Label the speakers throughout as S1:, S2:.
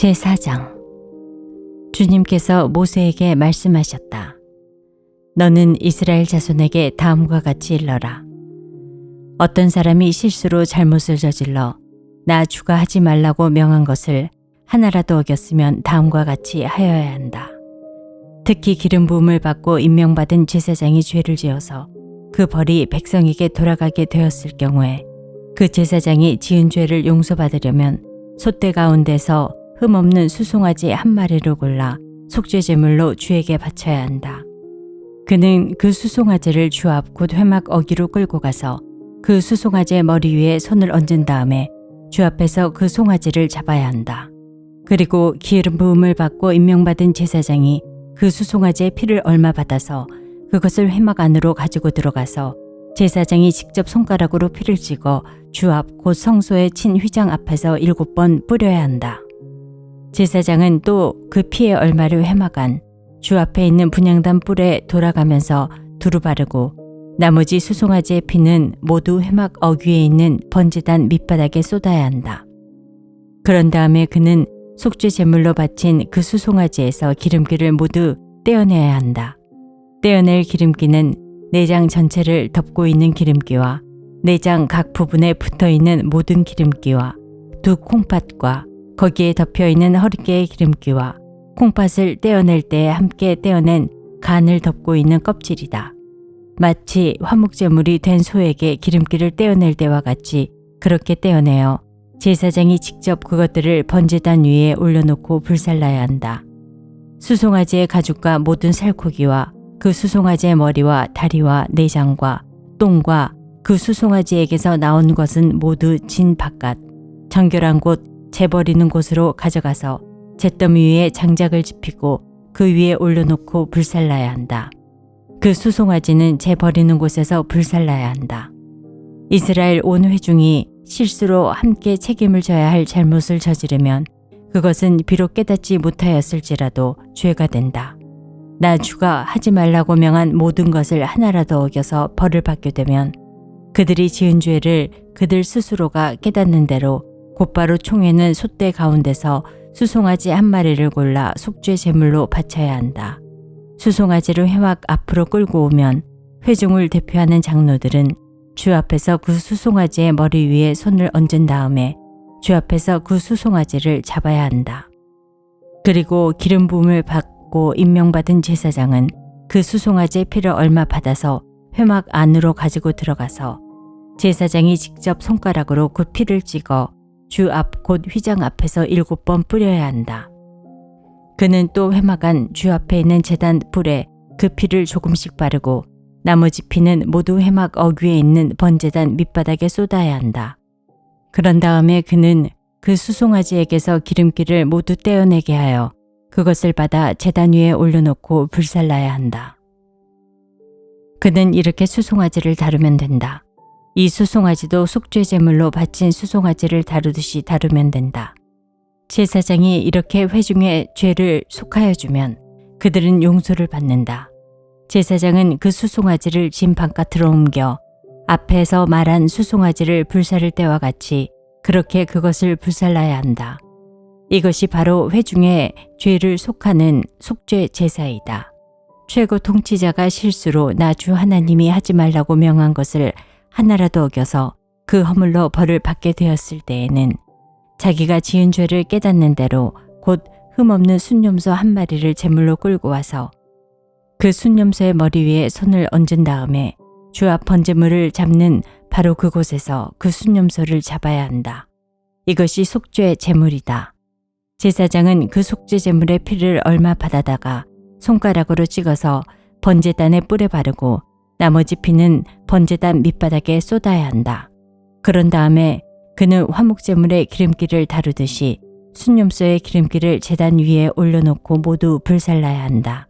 S1: 제4장. 주님께서 모세에게 말씀하셨다. 너는 이스라엘 자손에게 다음과 같이 일러라. 어떤 사람이 실수로 잘못을 저질러 나 주가 하지 말라고 명한 것을 하나라도 어겼으면 다음과 같이 하여야 한다. 특히 기름 부음을 받고 임명받은 제사장이 죄를 지어서 그 벌이 백성에게 돌아가게 되었을 경우에 그 제사장이 지은 죄를 용서받으려면 솥대 가운데서 흠없는 수송아지 한 마리를 골라 속죄 제물로 주에게 바쳐야 한다. 그는 그 수송아지를 주 앞 곧 회막 어기로 끌고 가서 그 수송아지의 머리 위에 손을 얹은 다음에 주 앞에서 그 송아지를 잡아야 한다. 그리고 기름 부음을 받고 임명받은 제사장이 그 수송아지의 피를 얼마 받아서 그것을 회막 안으로 가지고 들어가서 제사장이 직접 손가락으로 피를 찍어 주 앞 곧 성소에 친 휘장 앞에서 7번 뿌려야 한다. 제사장은 또 그 피의 얼마를 회막 안 주 앞에 있는 분향단 뿔에 돌아가면서 두루 바르고 나머지 수송아지의 피는 모두 회막 어귀에 있는 번제단 밑바닥에 쏟아야 한다. 그런 다음에 그는 속죄 제물로 바친 그 수송아지에서 기름기를 모두 떼어내야 한다. 떼어낼 기름기는 내장 전체를 덮고 있는 기름기와 내장 각 부분에 붙어있는 모든 기름기와 두 콩팥과 거기에 덮여있는 허리깨의 기름기와 콩팥을 떼어낼 때에 함께 떼어낸 간을 덮고 있는 껍질이다. 마치 화목제물이 된 소에게 기름기를 떼어낼 때와 같이 그렇게 떼어내어 제사장이 직접 그것들을 번제단 위에 올려놓고 불살라야 한다. 수송아지의 가죽과 모든 살코기와 그 수송아지의 머리와 다리와 내장과 똥과 그 수송아지에게서 나온 것은 모두 진 바깥 정결한 곳 재버리는 곳으로 가져가서 잿더미 위에 장작을 지피고 그 위에 올려놓고 불살라야 한다. 그 수송아지는 재버리는 곳에서 불살라야 한다. 이스라엘 온 회중이 실수로 함께 책임을 져야 할 잘못을 저지르면 그것은 비록 깨닫지 못하였을지라도 죄가 된다. 나 주가 하지 말라고 명한 모든 것을 하나라도 어겨서 벌을 받게 되면 그들이 지은 죄를 그들 스스로가 깨닫는 대로 곧바로 총회는 솥대 가운데서 수송아지 한 마리를 골라 속죄 제물로 바쳐야 한다. 수송아지를 회막 앞으로 끌고 오면 회중을 대표하는 장로들은 주 앞에서 그 수송아지의 머리 위에 손을 얹은 다음에 주 앞에서 그 수송아지를 잡아야 한다. 그리고 기름 부음을 받고 임명받은 제사장은 그 수송아지의 피를 얼마 받아서 회막 안으로 가지고 들어가서 제사장이 직접 손가락으로 그 피를 찍어 주 앞 곧 휘장 앞에서 7번 뿌려야 한다. 그는 또 회막 안 주 앞에 있는 제단 뿔에 그 피를 조금씩 바르고 나머지 피는 모두 회막 어귀에 있는 번제단 밑바닥에 쏟아야 한다. 그런 다음에 그는 그 수송아지에게서 기름기를 모두 떼어내게 하여 그것을 받아 제단 위에 올려놓고 불살라야 한다. 그는 이렇게 수송아지를 다루면 된다. 이 수송아지도 속죄 제물로 바친 수송아지를 다루듯이 다루면 된다. 제사장이 이렇게 회중의 죄를 속하여 주면 그들은 용서를 받는다. 제사장은 그 수송아지를 진 바깥으로 옮겨 앞에서 말한 수송아지를 불살을 때와 같이 그렇게 그것을 불살라야 한다. 이것이 바로 회중의 죄를 속하는 속죄 제사이다. 최고 통치자가 실수로 나 주 하나님이 하지 말라고 명한 것을 하나라도 어겨서 그 허물로 벌을 받게 되었을 때에는 자기가 지은 죄를 깨닫는 대로 곧 흠없는 순념소 한 마리를 제물로 끌고 와서 그 순념소의 머리 위에 손을 얹은 다음에 주 앞 번제물을 잡는 바로 그곳에서 그 순념소를 잡아야 한다. 이것이 속죄 제물이다. 제사장은 그 속죄 제물의 피를 얼마 받아다가 손가락으로 찍어서 번제단에 뿔에 바르고 나머지 피는 번제단 밑바닥에 쏟아야 한다. 그런 다음에 그는 화목제물의 기름기를 다루듯이 순념소의 기름기를 제단 위에 올려놓고 모두 불살라야 한다.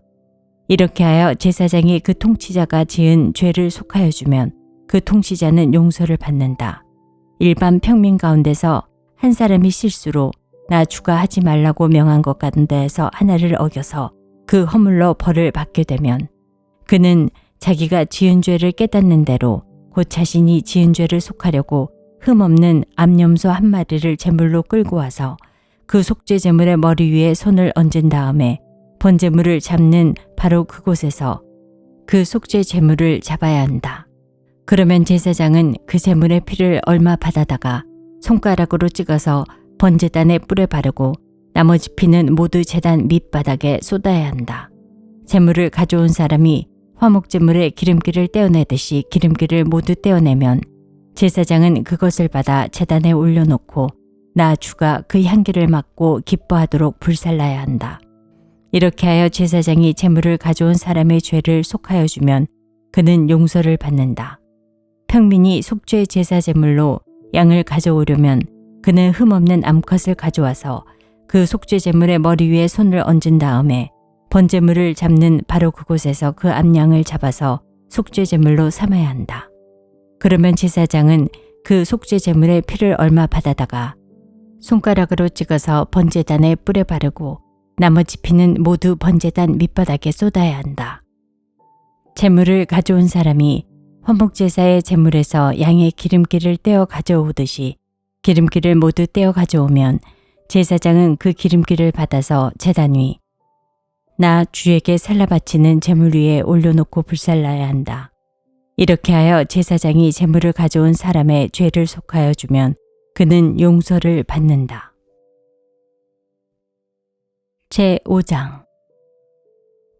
S1: 이렇게 하여 제사장이 그 통치자가 지은 죄를 속하여 주면 그 통치자는 용서를 받는다. 일반 평민 가운데서 한 사람이 실수로 나 주가 하지 말라고 명한 것 가운데에서 하나를 어겨서 그 허물로 벌을 받게 되면 그는 자기가 지은 죄를 깨닫는 대로 곧 자신이 지은 죄를 속하려고 흠없는 암염소 한 마리를 제물로 끌고 와서 그 속죄 제물의 머리 위에 손을 얹은 다음에 번제물을 잡는 바로 그곳에서 그 속죄 제물을 잡아야 한다. 그러면 제사장은 그 제물의 피를 얼마 받아다가 손가락으로 찍어서 번제단에 뿔에 바르고 나머지 피는 모두 제단 밑바닥에 쏟아야 한다. 제물을 가져온 사람이 화목제물의 기름기를 떼어내듯이 기름기를 모두 떼어내면 제사장은 그것을 받아 제단에 올려놓고 나 주가 그 향기를 맡고 기뻐하도록 불살라야 한다. 이렇게 하여 제사장이 제물을 가져온 사람의 죄를 속하여 주면 그는 용서를 받는다. 평민이 속죄 제사 제물로 양을 가져오려면 그는 흠없는 암컷을 가져와서 그 속죄 제물의 머리 위에 손을 얹은 다음에 번제물을 잡는 바로 그곳에서 그 암양을 잡아서 속죄 제물로 삼아야 한다. 그러면 제사장은 그 속죄 제물의 피를 얼마 받아다가 손가락으로 찍어서 번제단에 뿔에 바르고 나머지 피는 모두 번제단 밑바닥에 쏟아야 한다. 제물을 가져온 사람이 화목제사의 제물에서 양의 기름기를 떼어 가져오듯이 기름기를 모두 떼어 가져오면 제사장은 그 기름기를 받아서 제단 위 나 주에게 살라 바치는 제물 위에 올려놓고 불살라야 한다. 이렇게 하여 제사장이 제물을 가져온 사람의 죄를 속하여 주면 그는 용서를 받는다. 제5장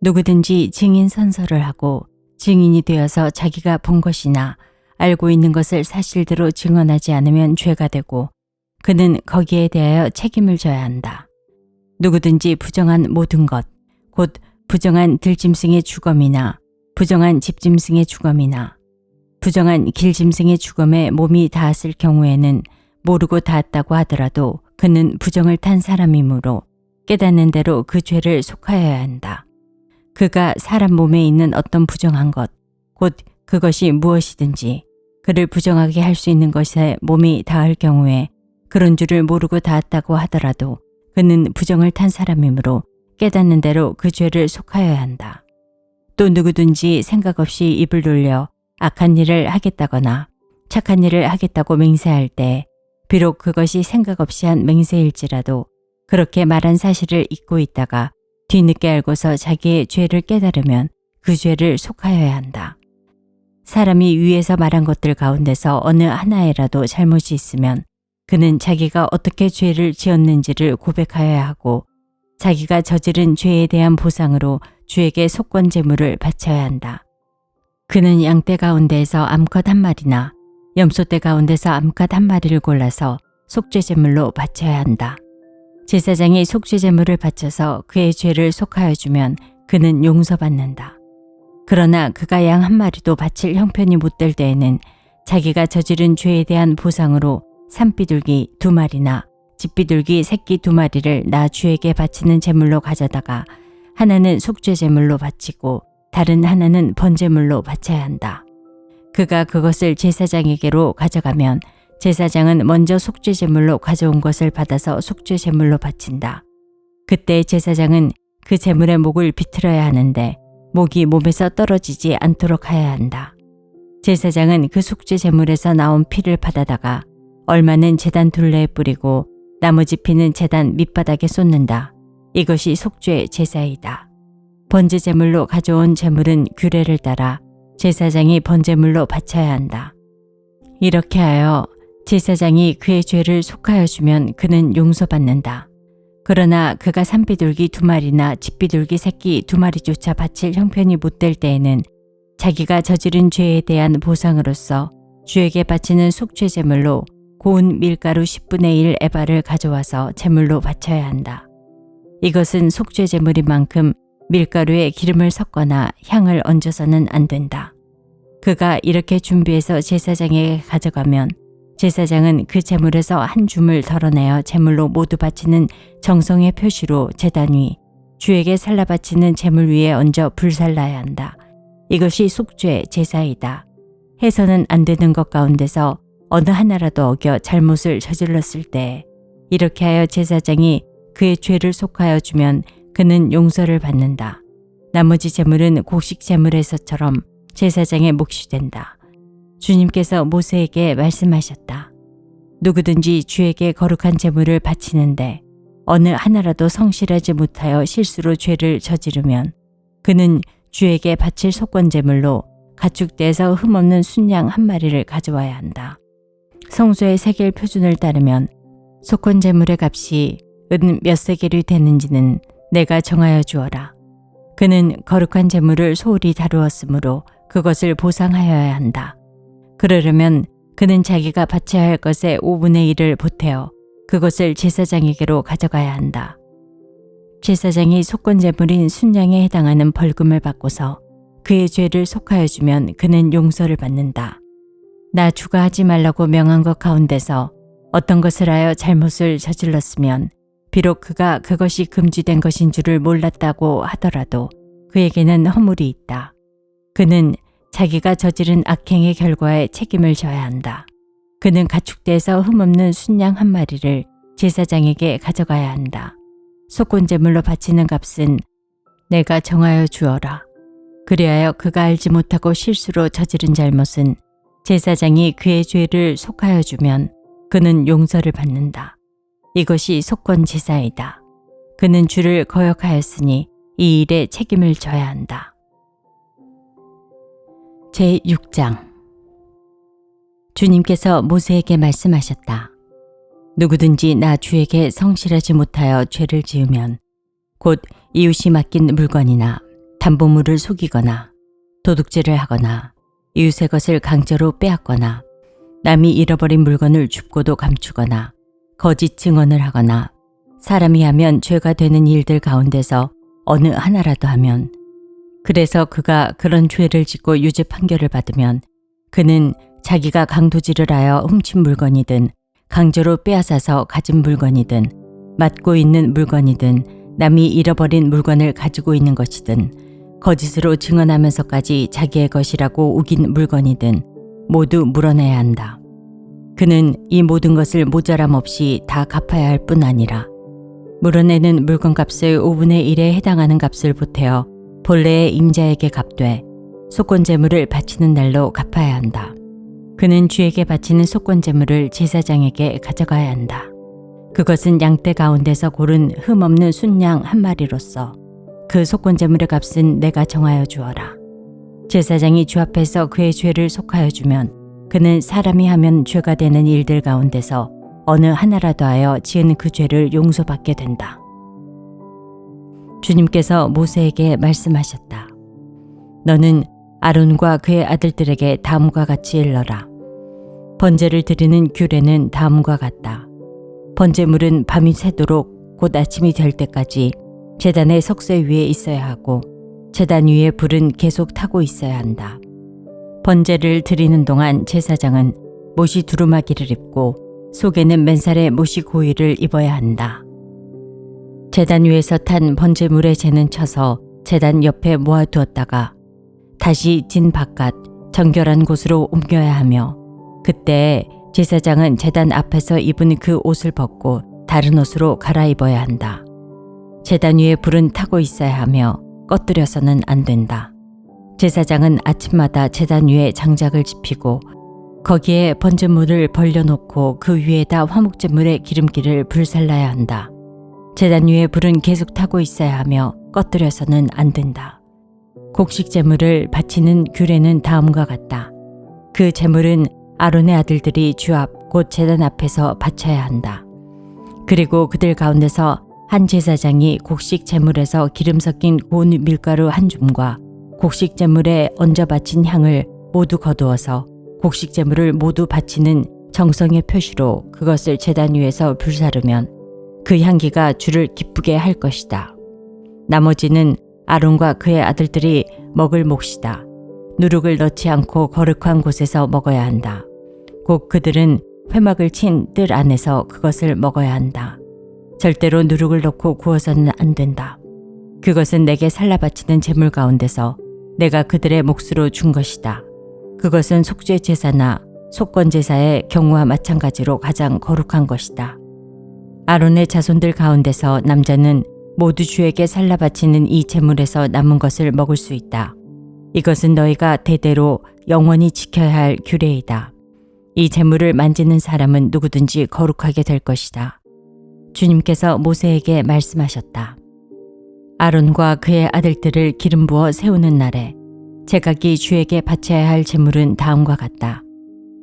S1: 누구든지 증인 선서를 하고 증인이 되어서 자기가 본 것이나 알고 있는 것을 사실대로 증언하지 않으면 죄가 되고 그는 거기에 대하여 책임을 져야 한다. 누구든지 부정한 모든 것, 곧 부정한 들짐승의 주검이나 부정한 집짐승의 주검이나 부정한 길짐승의 주검에 몸이 닿았을 경우에는 모르고 닿았다고 하더라도 그는 부정을 탄 사람이므로 깨닫는 대로 그 죄를 속하여야 한다. 그가 사람 몸에 있는 어떤 부정한 것, 곧 그것이 무엇이든지 그를 부정하게 할 수 있는 것에 몸이 닿을 경우에 그런 줄을 모르고 닿았다고 하더라도 그는 부정을 탄 사람이므로 깨닫는 대로 그 죄를 속하여야 한다. 또 누구든지 생각 없이 입을 돌려 악한 일을 하겠다거나 착한 일을 하겠다고 맹세할 때 비록 그것이 생각 없이 한 맹세일지라도 그렇게 말한 사실을 잊고 있다가 뒤늦게 알고서 자기의 죄를 깨달으면 그 죄를 속하여야 한다. 사람이 위에서 말한 것들 가운데서 어느 하나에라도 잘못이 있으면 그는 자기가 어떻게 죄를 지었는지를 고백하여야 하고 자기가 저지른 죄에 대한 보상으로 주에게 속건 제물을 바쳐야 한다. 그는 양떼 가운데에서 암컷 한 마리나 염소떼 가운데서 암컷 한 마리를 골라서 속죄 제물로 바쳐야 한다. 제사장이 속죄 제물을 바쳐서 그의 죄를 속하여 주면 그는 용서받는다. 그러나 그가 양 한 마리도 바칠 형편이 못 될 때에는 자기가 저지른 죄에 대한 보상으로 산비둘기 2마리나 집비둘기 새끼 2마리를 나 주에게 바치는 제물로 가져다가 하나는 속죄 제물로 바치고 다른 하나는 번제물로 바쳐야 한다. 그가 그것을 제사장에게로 가져가면 제사장은 먼저 속죄 제물로 가져온 것을 받아서 속죄 제물로 바친다. 그때 제사장은 그 제물의 목을 비틀어야 하는데 목이 몸에서 떨어지지 않도록 하여야 한다. 제사장은 그 속죄 제물에서 나온 피를 받아다가 얼마는 제단 둘레에 뿌리고 나머지 피는 제단 밑바닥에 쏟는다. 이것이 속죄 제사이다. 번제 제물로 가져온 제물은 규례를 따라 제사장이 번제물로 바쳐야 한다. 이렇게 하여 제사장이 그의 죄를 속하여 주면 그는 용서받는다. 그러나 그가 산비둘기 2마리나 집비둘기 새끼 2마리조차 바칠 형편이 못 될 때에는 자기가 저지른 죄에 대한 보상으로서 주에게 바치는 속죄 제물로 고운 밀가루 10분의 1 에바를 가져와서 제물로 바쳐야 한다. 이것은 속죄 제물인 만큼 밀가루에 기름을 섞거나 향을 얹어서는 안 된다. 그가 이렇게 준비해서 제사장에게 가져가면 제사장은 그 제물에서 한 줌을 덜어내어 제물로 모두 바치는 정성의 표시로 제단 위 주에게 살라 바치는 제물 위에 얹어 불살라야 한다. 이것이 속죄 제사이다. 해서는 안 되는 것 가운데서 어느 하나라도 어겨 잘못을 저질렀을 때 이렇게 하여 제사장이 그의 죄를 속하여 주면 그는 용서를 받는다. 나머지 제물은 곡식 제물에서처럼 제사장의 몫이 된다. 주님께서 모세에게 말씀하셨다. 누구든지 주에게 거룩한 제물을 바치는데 어느 하나라도 성실하지 못하여 실수로 죄를 저지르면 그는 주에게 바칠 속건제물로 가축대에서 흠없는 순양 한 마리를 가져와야 한다. 성소의 세겔 표준을 따르면 속건제물의 값이 은 몇 세겔이 되는지는 내가 정하여 주어라. 그는 거룩한 제물을 소홀히 다루었으므로 그것을 보상하여야 한다. 그러려면 그는 자기가 바쳐야 할 것의 5분의 1을 보태어 그것을 제사장에게로 가져가야 한다. 제사장이 속건제물인 순양에 해당하는 벌금을 받고서 그의 죄를 속하여 주면 그는 용서를 받는다. 나 주가 하지 말라고 명한 것 가운데서 어떤 것을 하여 잘못을 저질렀으면 비록 그가 그것이 금지된 것인 줄을 몰랐다고 하더라도 그에게는 허물이 있다. 그는 자기가 저지른 악행의 결과에 책임을 져야 한다. 그는 가축대에서 흠없는 순양 한 마리를 제사장에게 가져가야 한다. 속건제물로 바치는 값은 내가 정하여 주어라. 그리하여 그가 알지 못하고 실수로 저지른 잘못은 제사장이 그의 죄를 속하여 주면 그는 용서를 받는다. 이것이 속건 제사이다. 그는 주를 거역하였으니 이 일에 책임을 져야 한다. 제6장 주님께서 모세에게 말씀하셨다. 누구든지 나 주에게 성실하지 못하여 죄를 지으면 곧 이웃이 맡긴 물건이나 담보물을 속이거나 도둑질을 하거나 이웃의 것을 강제로 빼앗거나 남이 잃어버린 물건을 줍고도 감추거나 거짓 증언을 하거나 사람이 하면 죄가 되는 일들 가운데서 어느 하나라도 하면 그래서 그가 그런 죄를 짓고 유죄 판결을 받으면 그는 자기가 강도질을 하여 훔친 물건이든 강제로 빼앗아서 가진 물건이든 맡고 있는 물건이든 남이 잃어버린 물건을 가지고 있는 것이든 거짓으로 증언하면서까지 자기의 것이라고 우긴 물건이든 모두 물어내야 한다. 그는 이 모든 것을 모자람 없이 다 갚아야 할 뿐 아니라 물어내는 물건값의 5분의 1에 해당하는 값을 보태어 본래의 임자에게 갚되 속건제물을 바치는 날로 갚아야 한다. 그는 주에게 바치는 속건제물을 제사장에게 가져가야 한다. 그것은 양떼 가운데서 고른 흠없는 순양 한 마리로서 그 속건제물의 값은 내가 정하여 주어라. 제사장이 주 앞에서 그의 죄를 속하여 주면 그는 사람이 하면 죄가 되는 일들 가운데서 어느 하나라도 하여 지은 그 죄를 용서받게 된다. 주님께서 모세에게 말씀하셨다. 너는 아론과 그의 아들들에게 다음과 같이 일러라. 번제를 드리는 규례는 다음과 같다. 번제물은 밤이 새도록 곧 아침이 될 때까지 제단의 석쇠 위에 있어야 하고 제단 위에 불은 계속 타고 있어야 한다. 번제를 드리는 동안 제사장은 못이 두루마기를 입고 속에는 맨살의 못이 고이를 입어야 한다. 제단 위에서 탄 번제물의 재는 쳐서 제단 옆에 모아두었다가 다시 진 바깥 정결한 곳으로 옮겨야 하며 그때 제사장은 제단 앞에서 입은 그 옷을 벗고 다른 옷으로 갈아입어야 한다. 제단 위에 불은 타고 있어야 하며 꺼뜨려서는 안 된다. 제사장은 아침마다 제단 위에 장작을 지피고 거기에 번제물을 벌려놓고 그 위에다 화목제물의 기름기를 불살라야 한다. 제단 위에 불은 계속 타고 있어야 하며 꺼뜨려서는 안 된다. 곡식제물을 바치는 규례는 다음과 같다. 그 제물은 아론의 아들들이 주 앞 곧 제단 앞에서 바쳐야 한다. 그리고 그들 가운데서 한 제사장이 곡식 제물에서 기름 섞인 고운 밀가루 한 줌과 곡식 제물에 얹어 바친 향을 모두 거두어서 곡식 제물을 모두 바치는 정성의 표시로 그것을 제단 위에서 불사르면 그 향기가 주를 기쁘게 할 것이다. 나머지는 아론과 그의 아들들이 먹을 몫이다. 누룩을 넣지 않고 거룩한 곳에서 먹어야 한다. 곧 그들은 회막을 친 뜰 안에서 그것을 먹어야 한다. 절대로 누룩을 넣고 구워서는 안 된다. 그것은 내게 살라 바치는 제물 가운데서 내가 그들의 몫으로 준 것이다. 그것은 속죄 제사나 속건 제사의 경우와 마찬가지로 가장 거룩한 것이다. 아론의 자손들 가운데서 남자는 모두 주에게 살라 바치는 이 제물에서 남은 것을 먹을 수 있다. 이것은 너희가 대대로 영원히 지켜야 할 규례이다. 이 제물을 만지는 사람은 누구든지 거룩하게 될 것이다. 주님께서 모세에게 말씀하셨다. 아론과 그의 아들들을 기름 부어 세우는 날에 제각이 주에게 바쳐야 할 제물은 다음과 같다.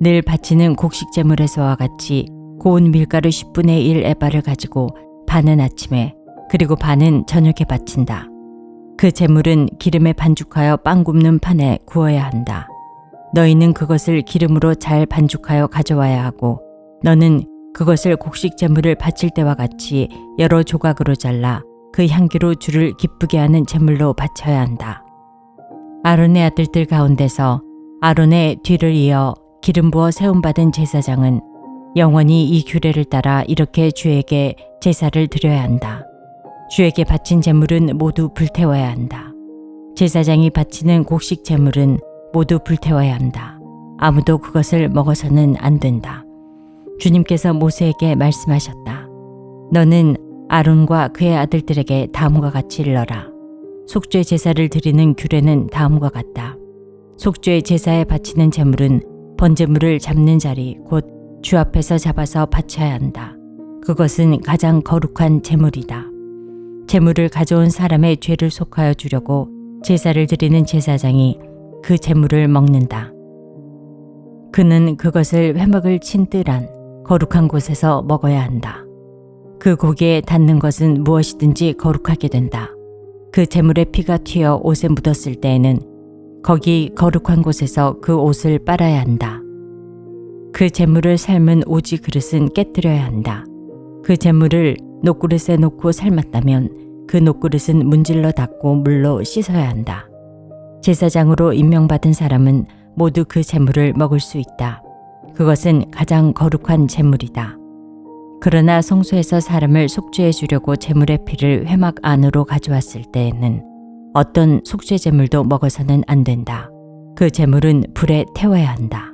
S1: 늘 바치는 곡식 제물에서와 같이 고운 밀가루 10분의 1 에바를 가지고 반은 아침에 그리고 반은 저녁에 바친다. 그 제물은 기름에 반죽하여 빵 굽는 판에 구워야 한다. 너희는 그것을 기름으로 잘 반죽하여 가져와야 하고 너는 그것을 곡식 제물을 바칠 때와 같이 여러 조각으로 잘라 그 향기로 주를 기쁘게 하는 제물로 바쳐야 한다. 아론의 아들들 가운데서 아론의 뒤를 이어 기름 부어 세움받은 제사장은 영원히 이 규례를 따라 이렇게 주에게 제사를 드려야 한다. 주에게 바친 제물은 모두 불태워야 한다. 제사장이 바치는 곡식 제물은 모두 불태워야 한다. 아무도 그것을 먹어서는 안 된다. 주님께서 모세에게 말씀하셨다. 너는 아론과 그의 아들들에게 다음과 같이 일러라. 속죄 제사를 드리는 규례는 다음과 같다. 속죄 제사에 바치는 제물은 번제물을 잡는 자리 곧 주 앞에서 잡아서 바쳐야 한다. 그것은 가장 거룩한 제물이다. 제물을 가져온 사람의 죄를 속하여 주려고 제사를 드리는 제사장이 그 제물을 먹는다. 그는 그것을 회막을 친 뜰 안 거룩한 곳에서 먹어야 한다. 그 고기에 닿는 것은 무엇이든지 거룩하게 된다. 그 제물의 피가 튀어 옷에 묻었을 때에는 거기 거룩한 곳에서 그 옷을 빨아야 한다. 그 제물을 삶은 오지 그릇은 깨뜨려야 한다. 그 제물을 녹그릇에 놓고 삶았다면 그 녹그릇은 문질러 닦고 물로 씻어야 한다. 제사장으로 임명받은 사람은 모두 그 제물을 먹을 수 있다. 그것은 가장 거룩한 제물이다. 그러나 성소에서 사람을 속죄해 주려고 제물의 피를 회막 안으로 가져왔을 때에는 어떤 속죄 제물도 먹어서는 안 된다. 그 제물은 불에 태워야 한다.